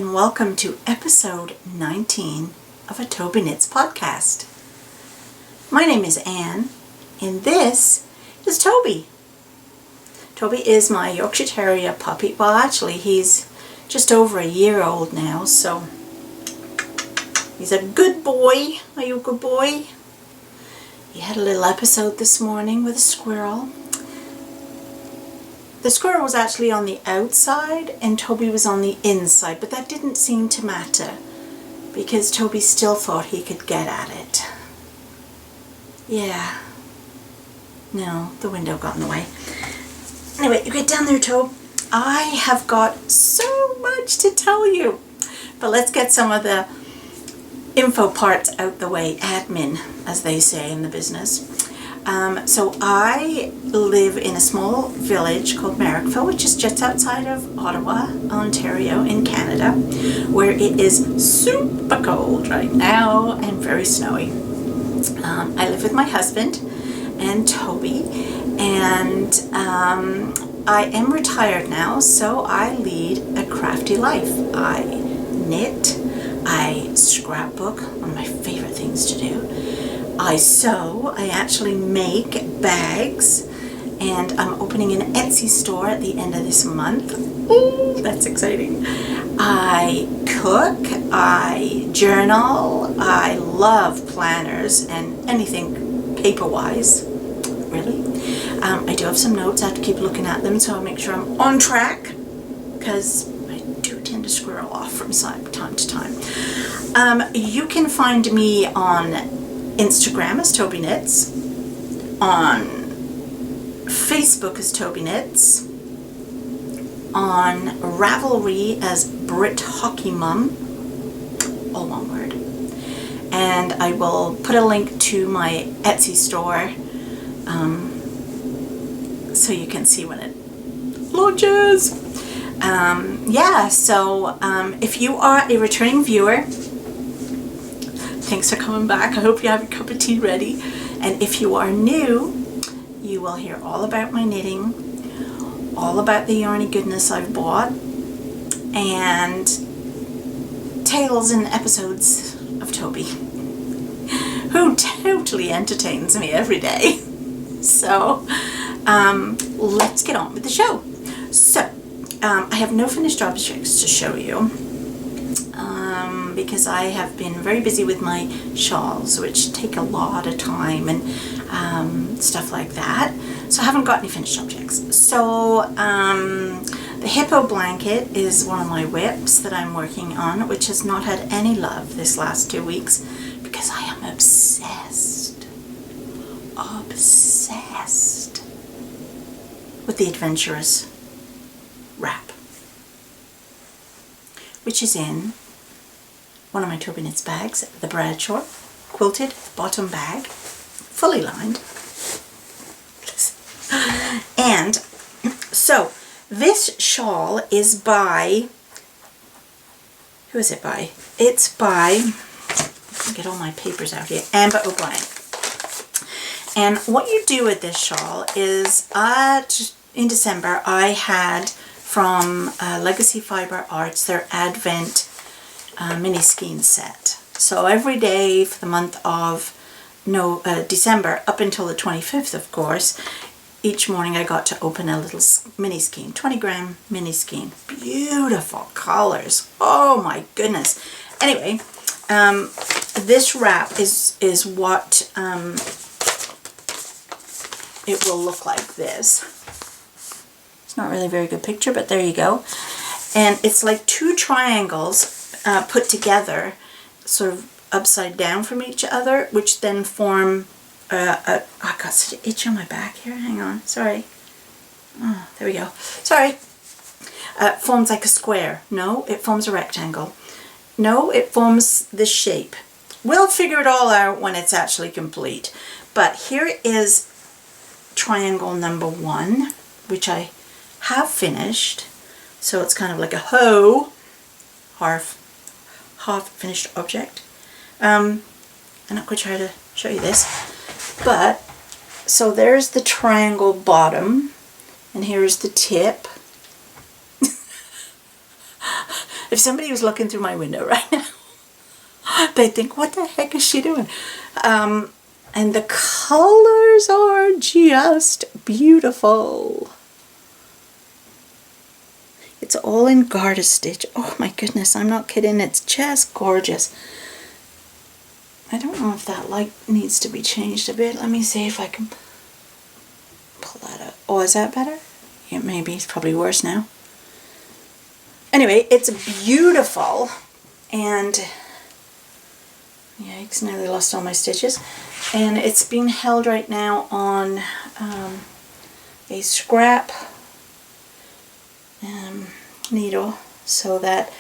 and welcome to episode 19 of a Tobyknits podcast. My name is Anne, and this is Toby. Toby is my Yorkshire Terrier puppy. Well, actually, he's just over a year old now, so he's a good boy. Are you a good boy? He had a little episode this morning with a squirrel. The squirrel was actually on the outside and Toby was on the inside, but that didn't seem to matter because Toby still thought he could get at it. Yeah. No, the window got in the way. Anyway, you get down there, Toby. I have got so much to tell you, but let's get some of the info parts out the way, admin, as they say in the business. So I live in a small village called Marrickville, which is just outside of Ottawa, Ontario, in Canada, where it is super cold right now and very snowy. I live with my husband and Toby, and I am retired now, so I lead a crafty life. I knit, I scrapbook, one of my favorite things to do. I sew, I actually make bags, and I'm opening an Etsy store at the end of this month. Ooh, that's exciting. I cook, I journal, I love planners and anything paper-wise, really. I do have some notes, I have to keep looking at them so I make sure I'm on track, because I do tend to squirrel off from time to time. You can find me on Instagram as Tobyknits, on Facebook as Tobyknits, on Ravelry as Brithockeymum, all one word, and I will put a link to my Etsy store so you can see when it launches. So if you are a returning viewer, thanks for coming back. I hope you have your cup of tea ready. And if you are new, you will hear all about my knitting, all about the yarny goodness I've bought, and tales and episodes of Toby, who totally entertains me every day. So, let's get on with the show. So, I have no finished objects to show you. Because I have been very busy with my shawls, which take a lot of time and stuff like that. So I haven't got any finished objects. So the hippo blanket is one of my whips that I'm working on, which has not had any love this last 2 weeks because I am obsessed with the ADVENTurous Wrap, which is in one of my Tobyknits bags, the Bradshaw quilted bottom bag, fully lined. And so this shawl is by, who is it by? It's by, I'll get all my papers out here, Amber O'Brien. And what you do with this shawl is, in December, I had from Legacy Fibre Artz their Advent mini skein set. So every day for the month of December up until the 25th, of course, each morning I got to open a little mini skein, 20-gram mini skein. Beautiful colors. Oh my goodness. Anyway, this wrap is what it will look like this. It's not really a very good picture, but there you go. And it's like two triangles put together, sort of upside down from each other, which then form I got such an itch on my back here. Hang on. Sorry. Oh, there we go. Sorry. Forms like a square. No, it forms a rectangle. No, it forms this shape. We'll figure it all out when it's actually complete. But here is triangle number 1, which I have finished. So it's kind of like a half finished object. I'm not going to try to show you this, but so there's the triangle bottom, and here's the tip. If somebody was looking through my window right now, they'd think, what the heck is she doing? And the colors are just beautiful. It's all in garter stitch. Oh my goodness, I'm not kidding. It's just gorgeous. I don't know if that light needs to be changed a bit. Let me see if I can pull that up. Oh, is that better? Yeah, maybe. It's probably worse now. Anyway, it's beautiful. And yikes, nearly lost all my stitches. And it's being held right now on a scrap needle, so that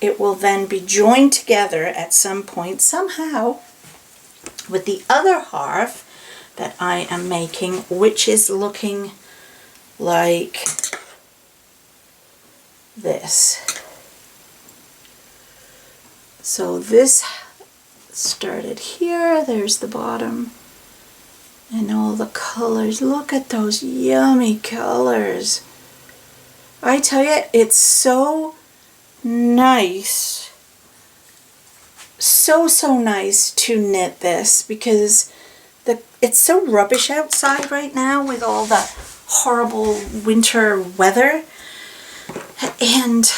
it will then be joined together at some point somehow with the other half that I am making, which is looking like this. So this started here, there's the bottom, and all the colors. Look at those yummy colors. I tell you, it's so nice, so nice to knit this, because it's so rubbish outside right now with all the horrible winter weather, and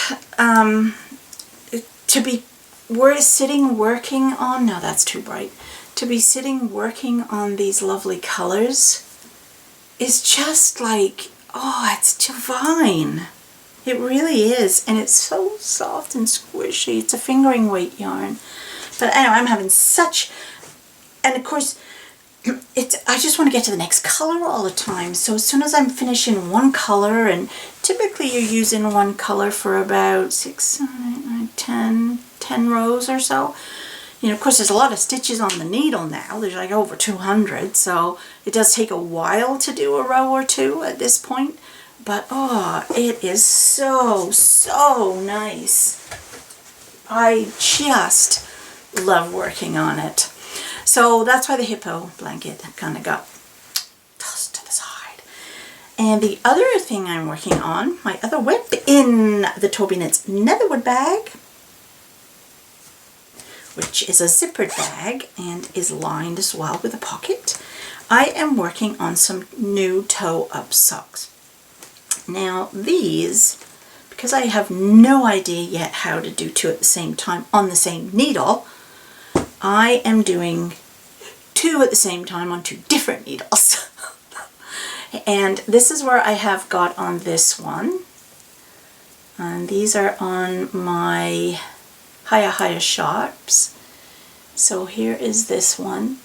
we're sitting working on, no, that's too bright, to be sitting working on these lovely colors is just like, oh, it's divine. It really is, and it's so soft and squishy. It's a fingering weight yarn. But anyway, I'm having such, and of course, I just want to get to the next color all the time. So as soon as I'm finishing one color, and typically you're using one color for about 6, 7, 8, 9, 10 rows or so. You know, of course, there's a lot of stitches on the needle now. There's like over 200, so it does take a while to do a row or two at this point. But oh, it is so nice. I just love working on it. So that's why the hippo blanket kind of got tossed to the side. And the other thing I'm working on, my other whip in the Tobyknits Netherwood bag, which is a zippered bag and is lined as well with a pocket. I am working on some new toe-up socks. Now these, because I have no idea yet how to do two at the same time on the same needle, I am doing two at the same time on two different needles. And this is where I have got on this one. And these are on my Haya Sharps. So here is this one.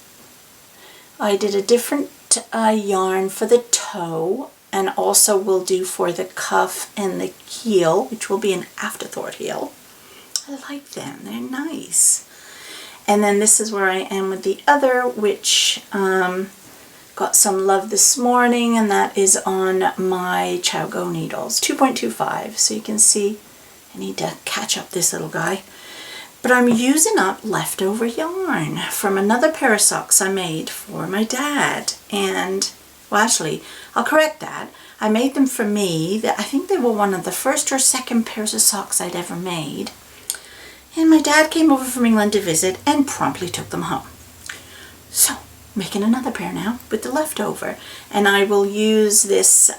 I did a different yarn for the toe, and also will do for the cuff and the heel, which will be an afterthought heel. I like them, they're nice. And then this is where I am with the other, which got some love this morning, and that is on my Chowgo needles, 2.25. So you can see I need to catch up this little guy. But I'm using up leftover yarn from another pair of socks I made for my dad. And, well, actually, I'll correct that. I made them for me. I think they were one of the first or second pairs of socks I'd ever made. And my dad came over from England to visit and promptly took them home. So, making another pair now with the leftover. And I will use this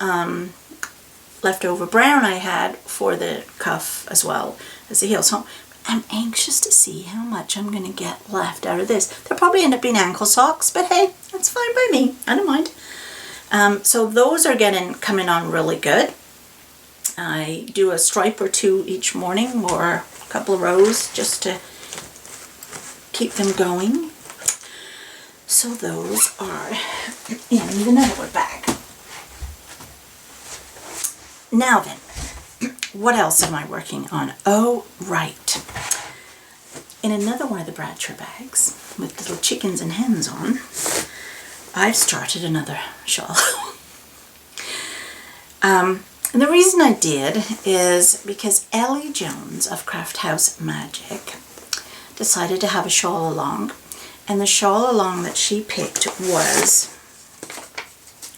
leftover brown I had for the cuff as well as the heel. So I'm anxious to see how much I'm going to get left out of this. They'll probably end up being ankle socks, but hey, that's fine by me. I don't mind. So those are coming on really good. I do a stripe or two each morning, or a couple of rows, just to keep them going. So those are in the Netherwood bag. Now then, what else am I working on? Oh, right. In another one of the Bradshaw bags with little chickens and hens on, I've started another shawl. And the reason I did is because Ellie Jones of Craft House Magic decided to have a shawl along, and the shawl along that she picked was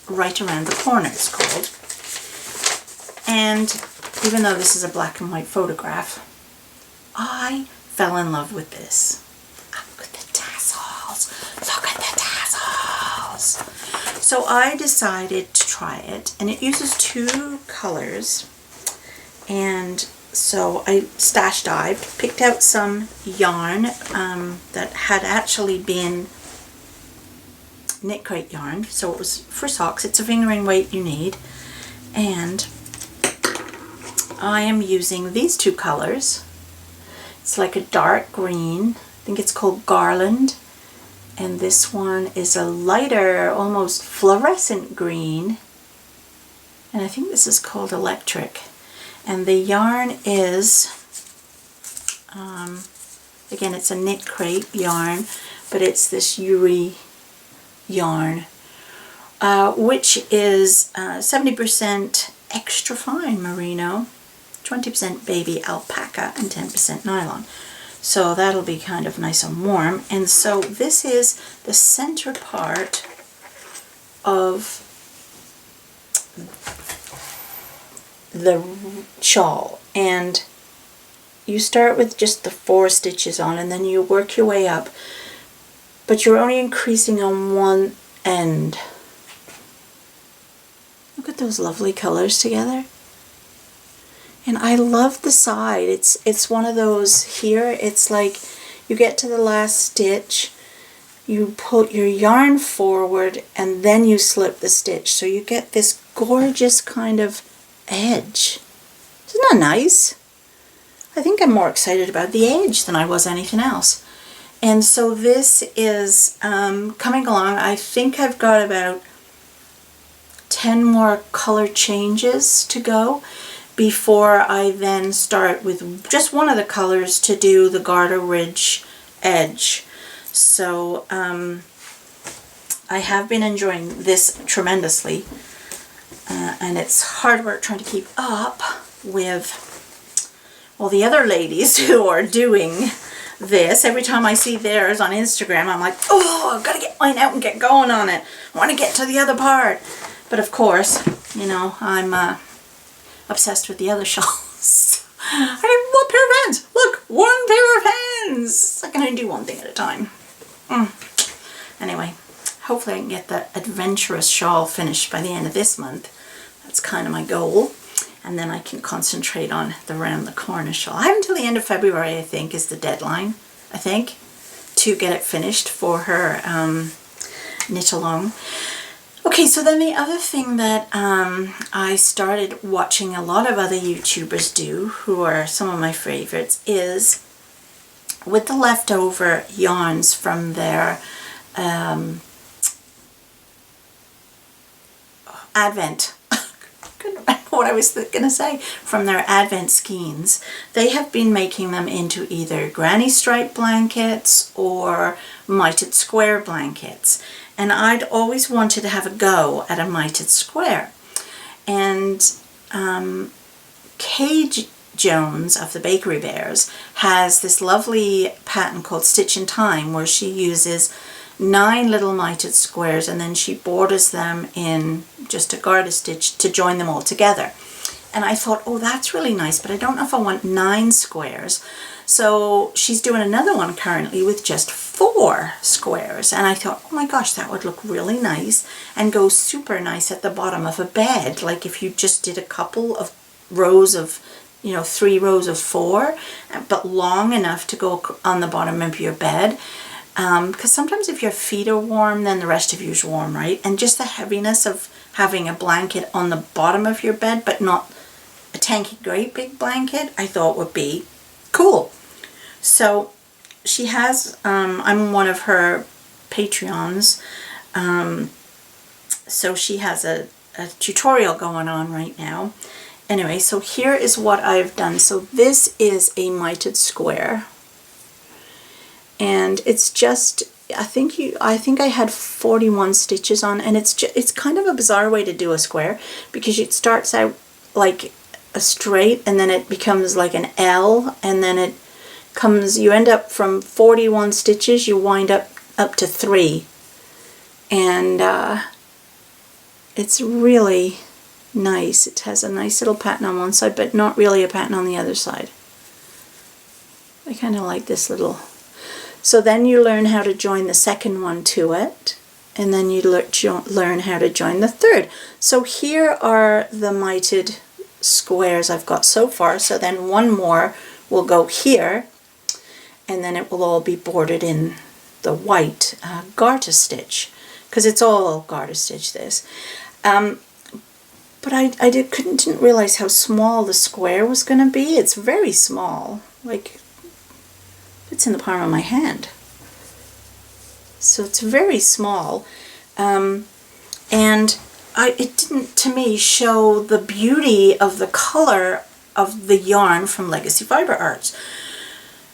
Right Around the Corner, it's called. And even though this is a black and white photograph, I fell in love with this. Look at the tassels. Look at the tassels. So I decided to try it, and it uses 2 colors. And so I stash dived, picked out some yarn that had actually been knit crate yarn, so it was for socks. It's a fingering weight you need, and I am using these 2 colors. It's like a dark green, I think it's called Garland, and this one is a lighter, almost fluorescent green, and I think this is called Electric. And the yarn is, again, it's a knit crate yarn, but it's this Uri yarn, which is 70% extra fine merino, 20% baby alpaca, and 10% nylon. So that'll be kind of nice and warm. And so this is the center part of the shawl, and you start with just the 4 stitches on, and then you work your way up, but you're only increasing on one end. Look at those lovely colors together. And I love the side. It's one of those here, it's like you get to the last stitch, you put your yarn forward, and then you slip the stitch, so you get this gorgeous kind of edge. Isn't that nice? I think I'm more excited about the edge than I was anything else. And so this is coming along. I think I've got about 10 more color changes to go before I then start with just one of the colors to do the garter ridge edge. So I have been enjoying this tremendously, and it's hard work trying to keep up with all the other ladies who are doing this. Every time I see theirs on Instagram, I'm like, oh, I've got to get mine out and get going on it. I want to get to the other part. But of course, you know, I'm obsessed with the other shawls. I need one pair of hands. Look, one pair of hands. I can only do one thing at a time. Anyway, hopefully I can get the Adventurous shawl finished by the end of this month. That's kind of my goal. And then I can concentrate on the round the corner shawl. I have until the end of February, I think, is the deadline, I think, to get it finished for her knit along. Okay, so then the other thing that I started watching a lot of other YouTubers do, who are some of my favorites, is with the leftover yarns from their Advent, couldn't remember what I was going to say, from their Advent skeins. They have been making them into either granny stripe blankets or mitered square blankets. And I'd always wanted to have a go at a mitered square. And Kay Jones of the Bakery Bears has this lovely pattern called Stitch in Time, where she uses 9 little mitered squares and then she borders them in just a garter stitch to join them all together. And I thought, oh, that's really nice, but I don't know if I want 9 squares. So she's doing another one currently with just 4 squares. And I thought, oh my gosh, that would look really nice and go super nice at the bottom of a bed. Like if you just did a couple of rows of, you know, 3 rows of 4, but long enough to go on the bottom of your bed. Because sometimes if your feet are warm, then the rest of you is warm, right? And just the heaviness of having a blanket on the bottom of your bed, but not a tanky great big blanket, I thought would be cool. So she has, I'm one of her Patreons, so she has a tutorial going on right now. Anyway, so here is what I've done. So this is a mitered square. And it's just, I think I had 41 stitches on, and it's kind of a bizarre way to do a square, because it starts out like a straight and then it becomes like an L, and then it comes, you end up from 41 stitches, you wind up to 3. And it's really nice. It has a nice little pattern on one side, but not really a pattern on the other side. I kind of like this little. So then you learn how to join the second one to it, and then you learn how to join the third. So here are the mited squares I've got so far. So then one more will go here, and then it will all be bordered in the white garter stitch, because it's all garter stitch this. But I didn't realize how small the square was going to be. It's very small, like it's in the palm of my hand. So it's very small, and it didn't, to me, show the beauty of the color of the yarn from Legacy Fibre Arts.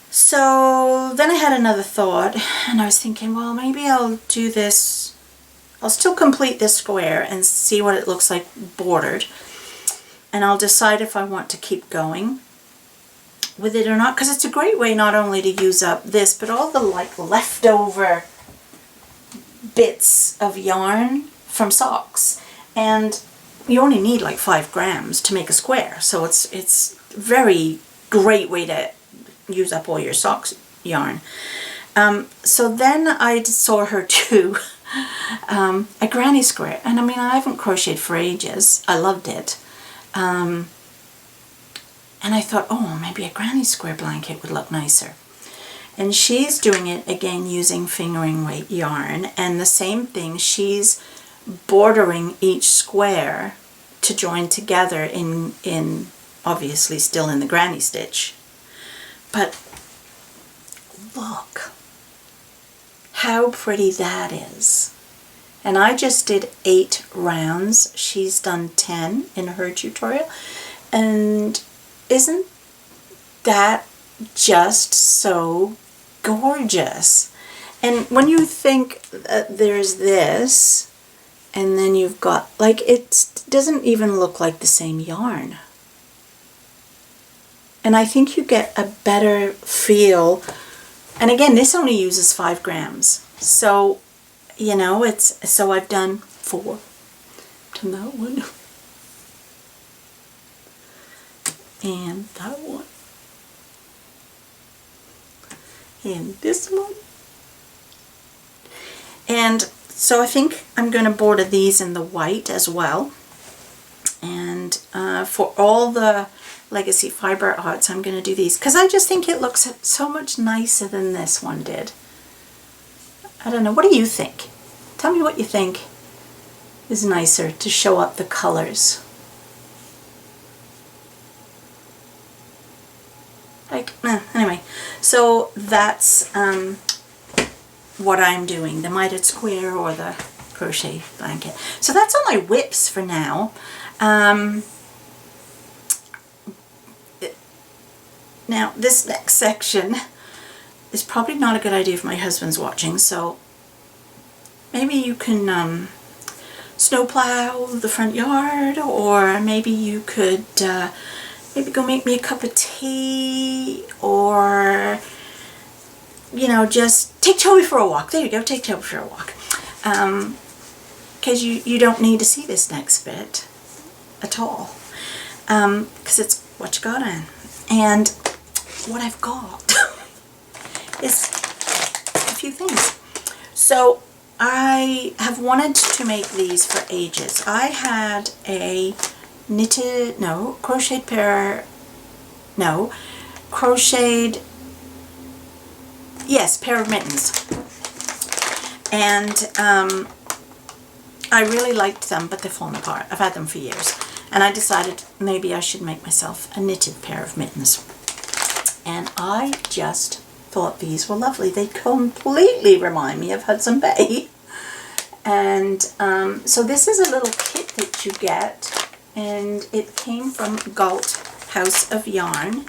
So then I had another thought, and I was thinking, well, maybe I'll do this. I'll still complete this square and see what it looks like bordered, and I'll decide if I want to keep going with it or not, because it's a great way not only to use up this, but all the like leftover bits of yarn from socks. And you only need like 5 grams to make a square, so it's very great way to use up all your socks yarn. So then I saw her do a granny square, and I mean, I haven't crocheted for ages. I loved it, and I thought, oh, maybe a granny square blanket would look nicer. And she's doing it again using fingering weight yarn, and the same thing, she's bordering each square to join together in obviously still in the granny stitch. But look how pretty that is. And I just did 8 rounds. She's done 10 in her tutorial. And isn't that just so gorgeous? And when you think that there's this, and then you've got, like, it doesn't even look like the same yarn. And I think you get a better feel. And again, this only uses 5 grams. So, you know, so I've done 4. Done that one. And that one. And this one. And so I think I'm going to border these in the white as well. And for all the Legacy Fibre Arts, I'm going to do these, because I just think it looks so much nicer than this one did. I don't know, what do you think? Tell me what you think is nicer to show up the colors. Like, anyway, so that's what I'm doing, the mitered square or the crochet blanket. So that's all my whips for now. Now, this next section is probably not a good idea if my husband's watching, so maybe you can snowplow the front yard, or maybe you could maybe go make me a cup of tea, or, you know, just take Toby for a walk. There you go, take Toby for a walk. Because you don't need to see this next bit at all, because it's what you got in. And what I've got is a few things. So I have wanted to make these for ages. I had a crocheted pair of mittens. And I really liked them, but they've fallen apart. I've had them for years. And I decided maybe I should make myself a knitted pair of mittens. And I just thought these were lovely. They completely remind me of Hudson Bay. And so this is a little kit that you get, and it came from Galt House of Yarn.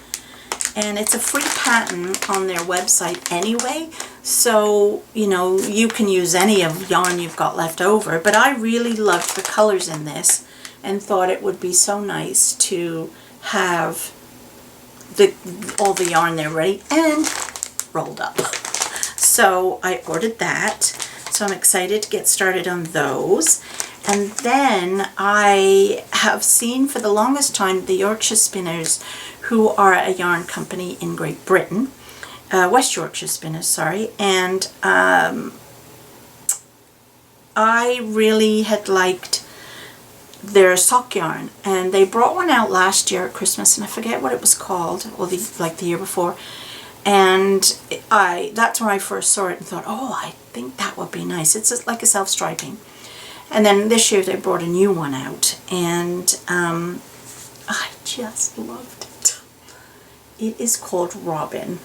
And it's a free pattern on their website anyway, so, you know, you can use any of yarn you've got left over. But I really loved the colors in this and thought it would be so nice to have all the yarn there ready and rolled up. So I ordered that. So I'm excited to get started on those. And then I have seen for the longest time the Yorkshire Spinners, who are a yarn company in Great Britain. West Yorkshire spinners, sorry, and I really had liked their sock yarn, and they brought one out last year at Christmas, and I forget what it was called, or the year before, and that's when I first saw it and thought, oh, I think that would be nice. It's just like a self-striping. And then this year they brought a new one out, and I just loved it. It is called Robin,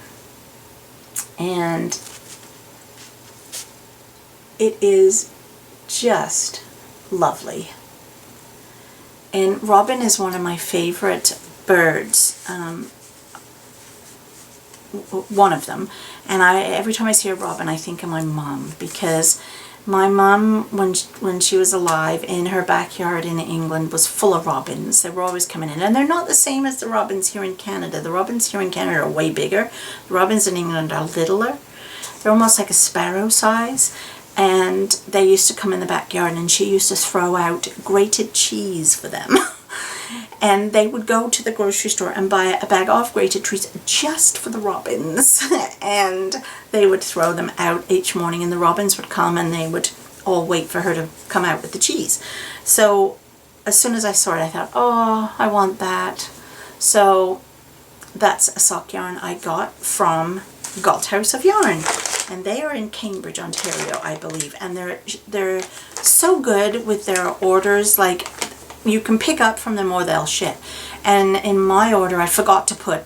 and it is just lovely. And robin is one of my favorite birds, one of them. And every time I see a robin, I think of my mom, because my mom, when she was alive, in her backyard in England was full of robins. They were always coming in, and they're not the same as the robins here in Canada. The robins here in Canada are way bigger. The robins in England are littler. They're almost like a sparrow size. And they used to come in the backyard, and she used to throw out grated cheese for them. And they would go to the grocery store and buy a bag of grated cheese just for the robins. And they would throw them out each morning, and the robins would come and they would all wait for her to come out with the cheese. So as soon as I saw it, I thought, oh, I want that. So that's a sock yarn I got from House of Yarn. And they are in Cambridge, Ontario, I believe. And they're so good with their orders. Like, you can pick up from them or they'll ship. And in my order, I forgot to put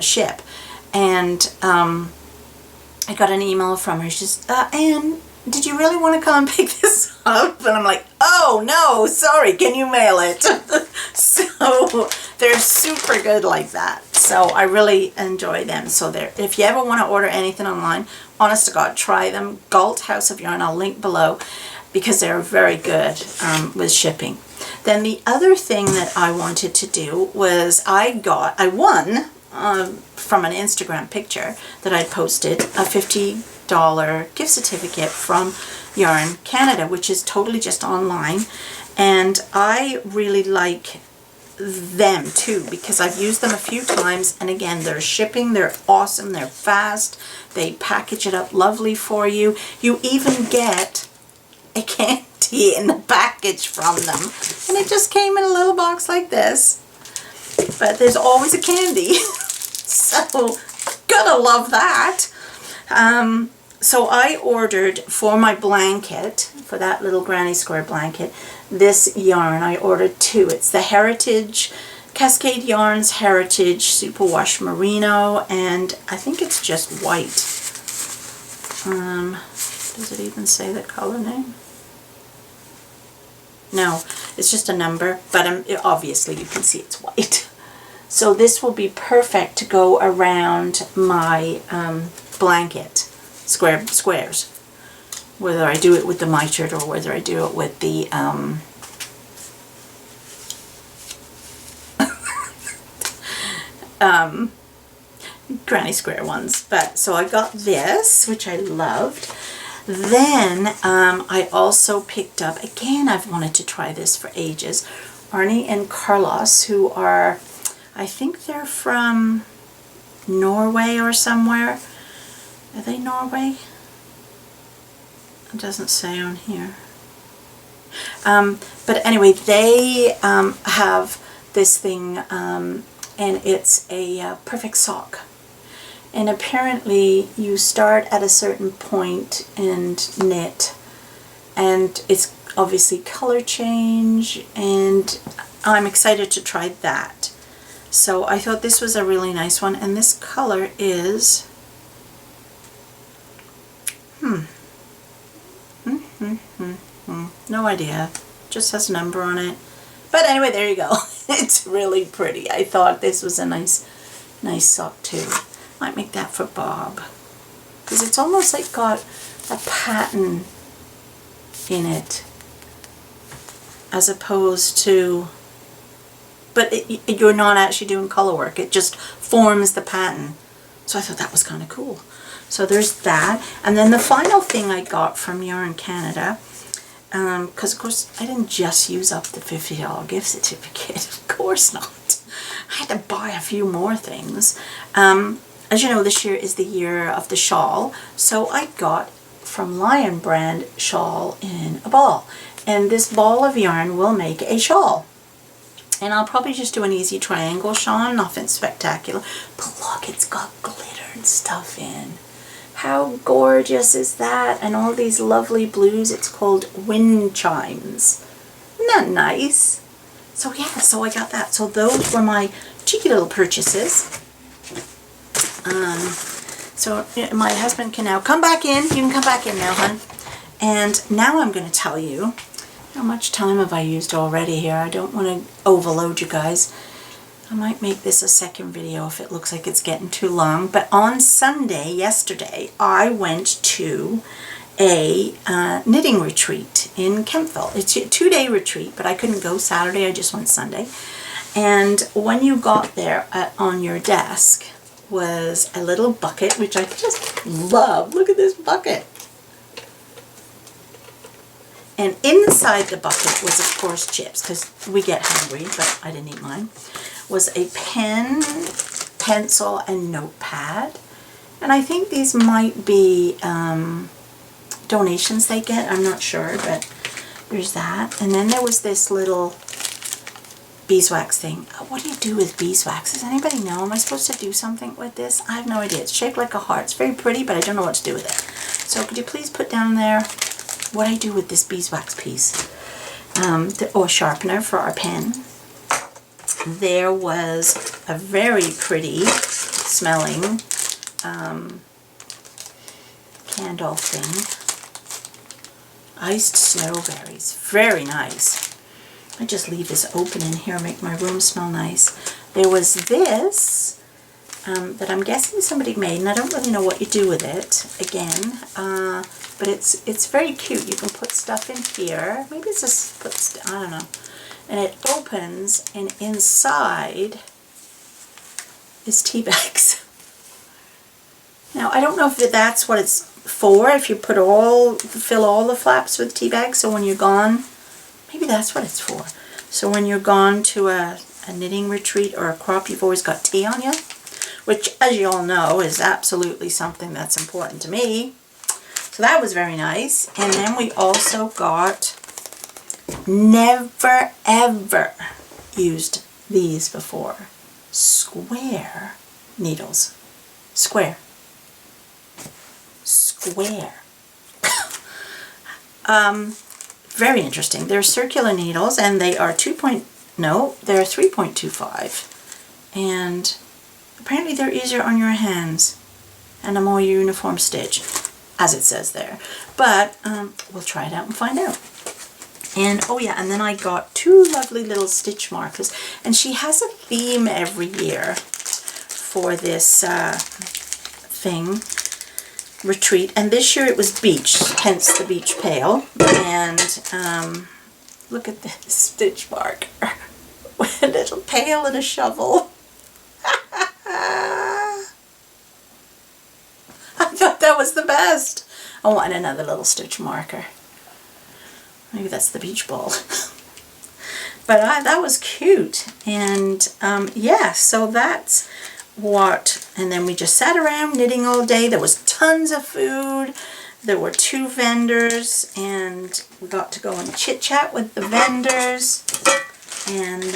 ship. And I got an email from her. She's, Anne, did you really want to come and pick this up? And I'm like, oh, no, sorry, can you mail it? So they're super good like that. So I really enjoy them. So if you ever want to order anything online, honest to God, try them. House of Yarn, I'll link below, because they're very good with shipping. Then the other thing that I wanted to do was I won from an Instagram picture that I posted, a $50 gift certificate from Yarn Canada, which is totally just online. And I really like them too, because I've used them a few times, and again, they're shipping, they're awesome, they're fast, they package it up lovely for you. You even get a candy in the package from them, and it just came in a little box like this, but there's always a candy. So gotta love that. So I ordered for my blanket, for that little granny square blanket, this yarn. I ordered two. It's the Heritage, Cascade Yarns Heritage Superwash Merino, and I think it's just white. Does it even say the color name? No, it's just a number, but obviously you can see it's white. So this will be perfect to go around my blanket squares, whether I do it with the mitred or whether I do it with the granny square ones. But so I got this, which I loved. Then I also picked up, again, I've wanted to try this for ages, Arnie and Carlos, who are, I think they're from Norway or somewhere. Are they Norway? It doesn't say on here. But anyway, they have this thing, and it's a perfect sock. And apparently you start at a certain point and knit, and it's obviously color change, and I'm excited to try that. So I thought this was a really nice one, and this color is no idea, just has a number on it. But anyway, there you go. It's really pretty. I thought this was a nice sock too. Might make that for Bob, because it's almost like got a pattern in it, as opposed to, but you're not actually doing color work, it just forms the pattern. So I thought that was kind of cool. So there's that. And then the final thing I got from Yarn Canada, because of course I didn't just use up the $50 gift certificate, of course not. I had to buy a few more things. as you know, this year is the year of the shawl, so I got from Lion brand shawl in a ball. And this ball of yarn will make a shawl. And I'll probably just do an easy triangle shawl, nothing spectacular. But look, it's got glitter and stuff in. How gorgeous is that? And all these lovely blues. It's called wind chimes. Isn't that nice? So yeah, so I got that. So those were my cheeky little purchases. So my husband can now come back in. You can come back in now, hon. And now I'm going to tell you, how much time have I used already here? I don't want to overload you guys. I might make this a second video if it looks like it's getting too long. But on Sunday, yesterday, I went to a knitting retreat in Kempville. It's a 2-day retreat, but I couldn't go Saturday. I just went Sunday. And when you got there, on your desk was a little bucket, which I just love. Look at this bucket. And inside the bucket was, of course, chips, because we get hungry, but I didn't eat mine, was a pen, pencil, and notepad. And I think these might be donations they get. I'm not sure, but there's that. And then there was this little beeswax thing. What do you do with beeswax? Does anybody know? Am I supposed to do something with this? I have no idea. It's shaped like a heart. It's very pretty, but I don't know what to do with it. So could you please put down there what I do with this beeswax piece? Or sharpener for our pen. There was a very pretty smelling candle thing. Iced snowberries. Very nice. I just leave this open in here, make my room smell nice. There was this that I'm guessing somebody made, and I don't really know what you do with it, again, but it's very cute. You can put stuff in here. Maybe it's just, I don't know. And it opens, and inside is tea bags. Now, I don't know if that's what it's for, if you fill all the flaps with tea bags, so when you're gone, maybe that's what it's for. So when you're gone to a knitting retreat or a crop, you've always got tea on you, which, as you all know, is absolutely something that's important to me. So that was very nice. And then we also got, never ever used these before, square needles. Square. Very interesting. They're circular needles, and they are they're 3.25, and apparently they're easier on your hands and a more uniform stitch, as it says there. But we'll try it out and find out. And oh yeah, and then I got 2 lovely little stitch markers, and she has a theme every year for this retreat, and this year it was beach, hence the beach pail. And look at this stitch marker with a little pail and a shovel. I thought that was the best. I want another little stitch marker. Maybe that's the beach ball. But that was cute. And yeah, so that's what, and then we just sat around knitting all day. There was tons of food. There were 2 vendors, and we got to go and chit chat with the vendors. And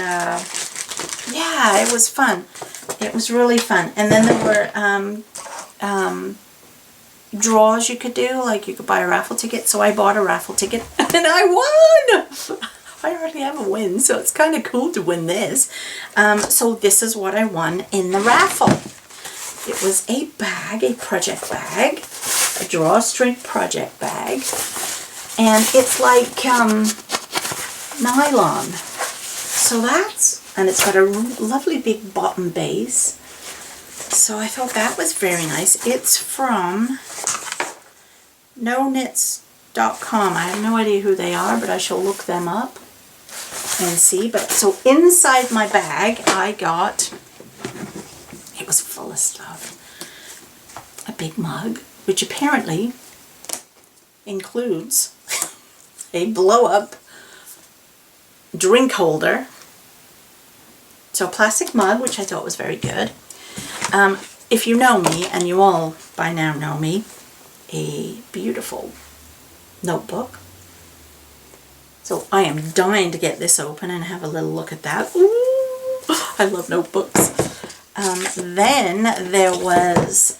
yeah, it was fun. It was really fun. And then there were draws you could do, like you could buy a raffle ticket. So I bought a raffle ticket and I won. I already have a win, so it's kind of cool to win this. So this is what I won in the raffle. It was a bag, a project bag, a drawstring project bag, and it's like nylon. So and it's got a lovely big bottom base. So I thought that was very nice. It's from knowknits.com. I have no idea who they are, but I shall look them up and see. But so inside my bag I got, it was full of stuff, a big mug, which apparently includes a blow-up drink holder. So a plastic mug, which I thought was very good. if you know me, and you all by now know me, a beautiful notebook. So I am dying to get this open and have a little look at that. Ooh, I love notebooks. Then there was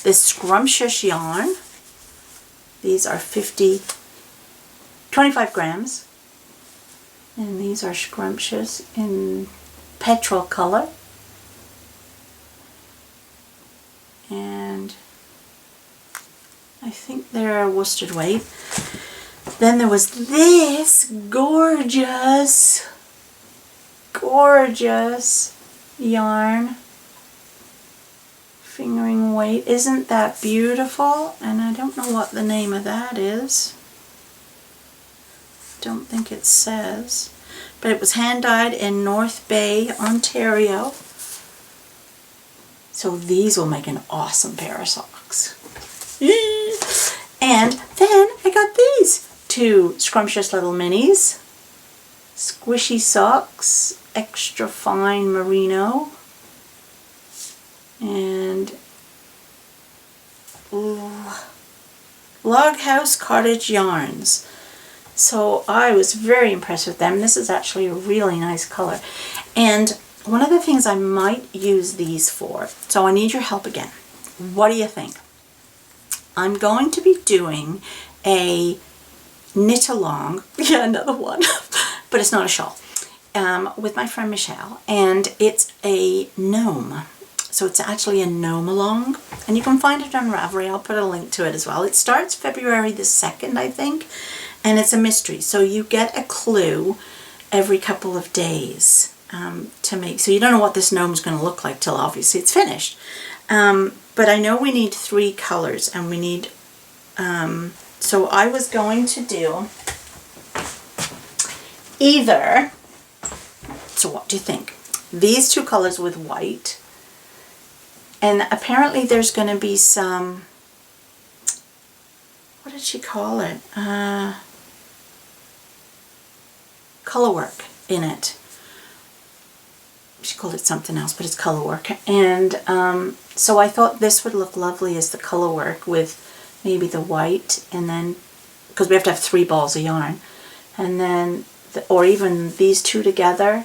this scrumptious yarn. These are 25 grams. And these are scrumptious in petrol color. And I think they're worsted weight. Then there was this gorgeous yarn. Fingering weight. Isn't that beautiful? And I don't know what the name of that is. Don't think it says. But it was hand dyed in North Bay, Ontario. So these will make an awesome pair of socks. And then I got these two scrumptious little minis. Squishy socks, extra fine merino. And Log House Cottage Yarns. So I was very impressed with them. This is actually a really nice color. And one of the things I might use these for, so I need your help again. What do you think? I'm going to be doing a knit along, yeah, another one, but it's not a shawl, with my friend Michelle, and it's a gnome. So it's actually a gnome along, and you can find it on Ravelry. I'll put a link to it as well. It starts February the 2nd, I think, and it's a mystery. So you get a clue every couple of days to make. So you don't know what this gnome's going to look like till obviously it's finished. But I know we need 3 colors, and we need, so I was going to do either, so what do you think? These 2 colors with white. And apparently there's going to be some, what did she call it? Color work in it. She called it something else, but it's color work. And so I thought this would look lovely as the color work with maybe the white, and then, because we have to have 3 balls of yarn. And then, or even these 2 together,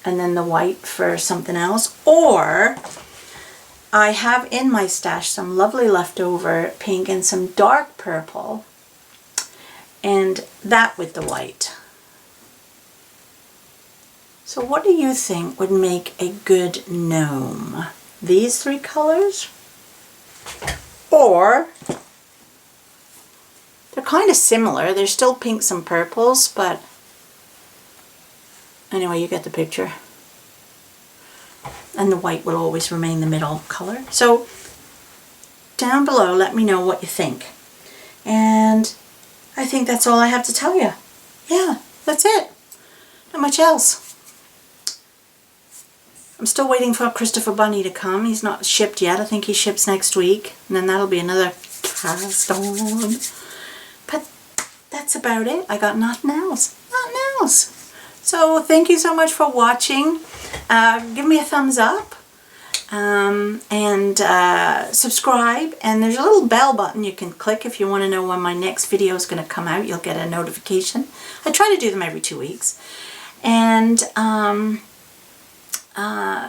and then the white for something else. Or I have in my stash some lovely leftover pink and some dark purple, and that with the white. So what do you think would make a good gnome? These 3 colors? Or, they're kind of similar. They're still pinks and purples, but anyway, you get the picture. And the white will always remain the middle color. So down below, let me know what you think. And I think that's all I have to tell you. Yeah, that's it. Not much else. I'm still waiting for Christopher Bunny to come. He's not shipped yet. I think he ships next week. And then that'll be another cast on. But that's about it. I got nothing else. Nothing else. So thank you so much for watching. Give me a thumbs up and subscribe, and there's a little bell button you can click if you want to know when my next video is going to come out. You'll get a notification. I try to do them every 2 weeks. And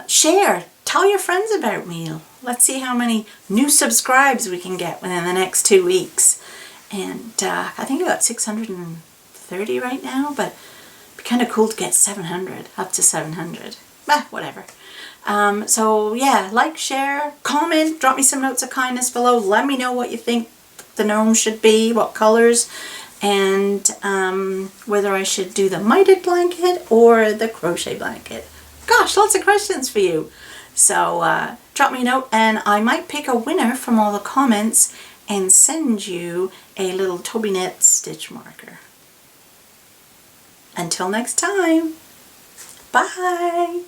share. Tell your friends about me. Let's see how many new subscribes we can get within the next 2 weeks. And I think I got 630 right now, but kind of cool to get 700, up to 700. Whatever. So yeah, like, share, comment, drop me some notes of kindness below. Let me know what you think the gnome should be, what colors, and whether I should do the mitered blanket or the crochet blanket. Gosh, lots of questions for you. So drop me a note, and I might pick a winner from all the comments and send you a little Tobyknits stitch marker. Until next time, bye!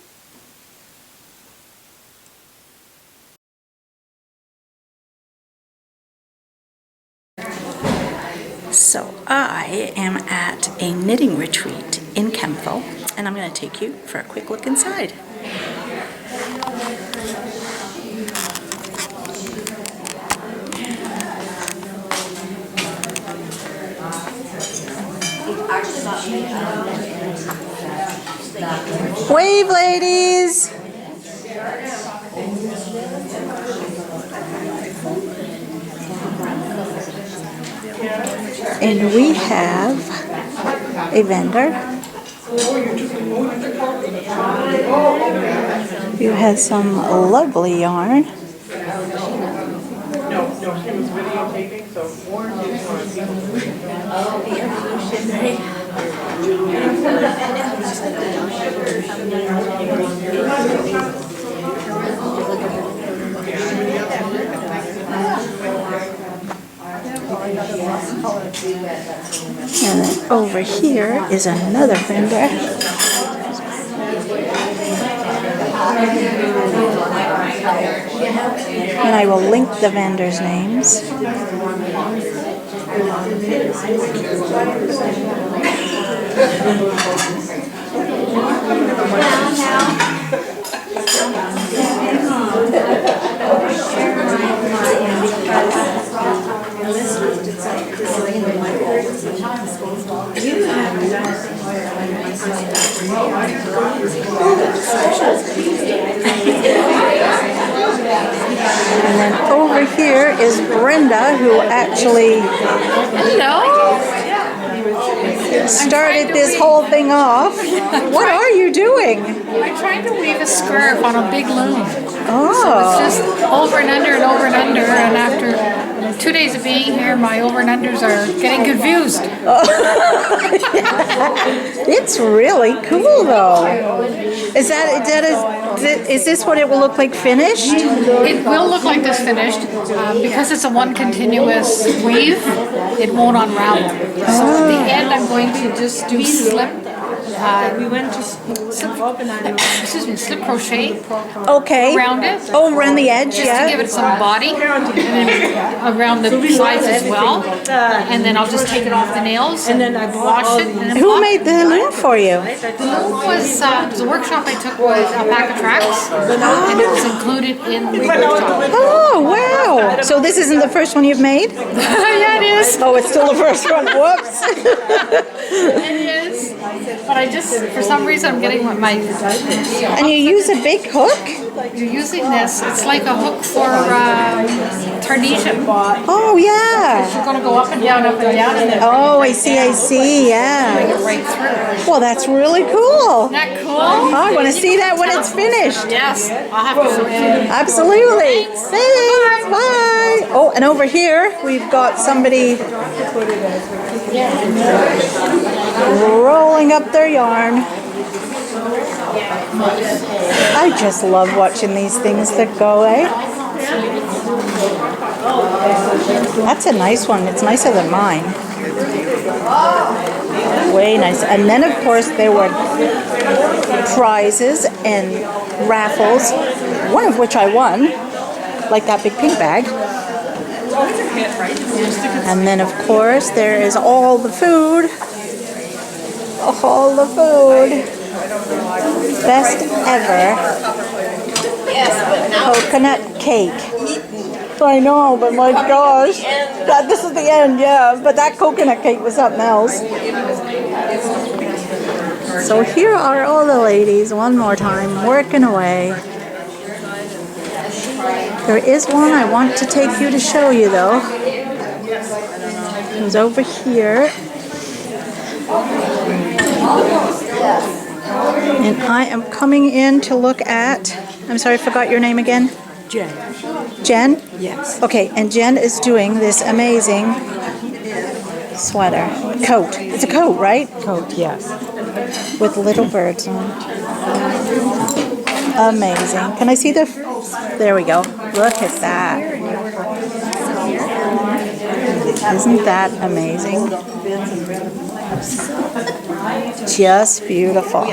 So I am at a knitting retreat in Kempville, and I'm going to take you for a quick look inside. Wave, ladies! And we have a vendor who has some lovely yarn. No, she was videotaping, so And then over here is another vendor. And I will link the vendors' names. And then over here is Brenda, who actually started this whole thing off. What are you doing? I'm trying to weave a scarf on a big loom. Oh. So it's just over and under and over and under, and after 2 days of being here, my over and unders are getting confused. It's really cool though. Is this what it will look like finished? It will look like this finished. Because it's a one continuous weave, it won't unravel. So at the end I'm going to just do slip crochet around it. Oh, around the edge, Just yeah. to give it some body, and then around the sides as well. And then I'll just take it off the nails and then wash it. And then Who made the loom for you? The loom was the workshop I took was a pack of tracks, and it was included in the workshop. Oh, wow. So this isn't the first one you've made? Yeah, it is. Oh, it's still the first one. Whoops. It is. But I just, for some reason, I'm getting my... And you use a big hook? You're using this. It's like a hook for tarnation. Oh, yeah. You're going to go up and down, and then Oh, I see, yeah. bring it right through. Well, that's really cool. Isn't that cool? I want to see that when it's finished. Yes, I'll have to show you. Absolutely. Thanks. Bye. Oh, and over here we've got somebody rolling up their yarn. I just love watching these things that go, eh? That's a nice one. It's nicer than mine. Way nice. And then, of course, there were prizes and raffles, one of which I won, like that big pink bag. And then, of course, there is all the food. All the food. Best ever coconut cake. I know, but my gosh. This is the end, yeah. But that coconut cake was something else. So here are all the ladies, one more time, working away. There is one I want to take you to show you, though. It's over here. And I am coming in to look at, I'm sorry, I forgot your name again? Jen. Jen? Yes. Okay, and Jen is doing this amazing sweater. Coat. It's a coat, right? Coat, yes. With little birds on it. Amazing. Can I see the... There we go. Look at that. Isn't that amazing? Just beautiful.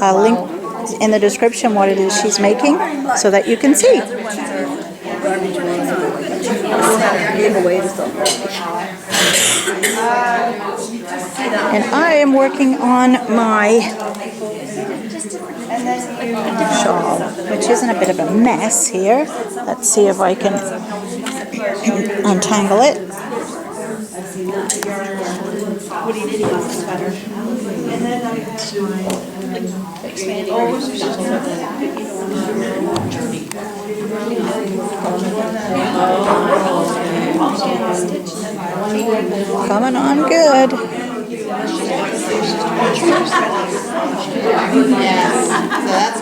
I'll link in the description what it is she's making so that you can see. And I am working on my shawl, which isn't a bit of a mess here. Let's see if I can untangle it. What do you need off the sweater? And then I have expanding. Coming on good. Yes, so that's